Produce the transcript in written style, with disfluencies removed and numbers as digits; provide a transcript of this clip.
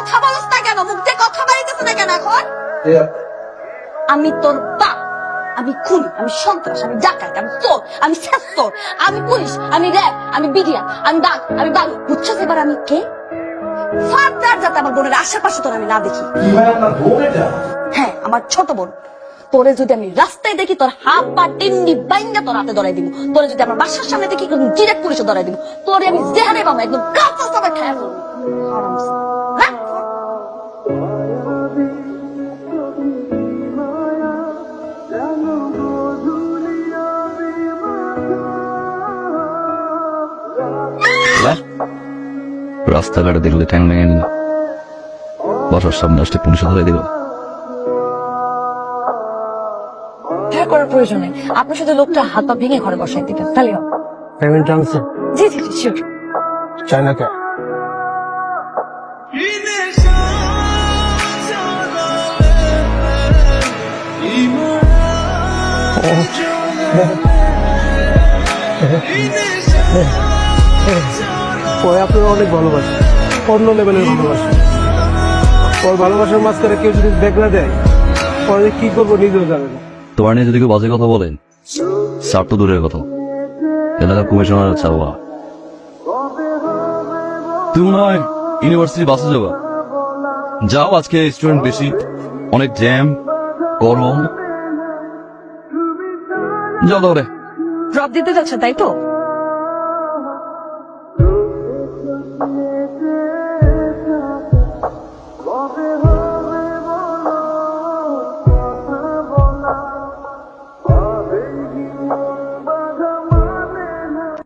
কথা বলছ না কেন? মুখ দিয়ে কথা বাড়িতেছ না কেন এখন? আমি তোর বাপ, আমি খুনি, আমি সন্ত্রাস, আমি ডাকাত, আমি চোর, আমি শেষচোর, আমি পুলিশ, আমি র্যাব, আমি বিডিআর, আমি বাঘ, আমি বাঘ। বুঝছস এবার আমি কে? ফাদার যাতে আমার বোনের আশেপাশে তোর আমি না দেখি। হ্যাঁ, আমার ছোট বোন। তোরে যদি আমি রাস্তায় দেখি তোর হাত পা টিন্ডি বাইঙ্গা তোর হাতে ধরাই দিব। তোরে যদি আমার বাসার সামনে দেখি ডিরেক্ট পুলিশে ধরাই দিব। তোরে আমি জেহারে পাবো, একদম কাঁচা সবাই খায় ফেলবো। হ্যাঁ? রাস্তাঘাটে দেখলে ঠ্যাং ভেঙে নিল, বাসার সামনে আসতে পুলিশে ধরে দিল। হ্যাঁ করার প্রয়োজন নেই, আপনি শুধু লোকটা হাত পা ভেঙে ঘরে বসাই দিবেন, তাহলে হবে। পেমেন্ট আনছে জি জি জি শিওর। চায়না কে ওই আপনারা অনেক ভালোবাসে, অন্য লেভেলের ভালোবাসে। ওর ভালোবাসার মাঝখানে কেউ যদি ব্যাগ না দেয়, পরে কি করবো নিজেও জানে না। তোমার নিয়ে যদি কেউ বাজে কথা বলেন, স্যার তো দূরের কথা, এলাকার কমিশনার চাওয়া। তুমি মনে হয় ইউনিভার্সিটি বাসে যাবা। যাও, আজকে স্টুডেন্ট বেশি, অনেক জ্যাম, গরম। যাও তাহলে। ড্রপ দিতে যাচ্ছে তাই তো?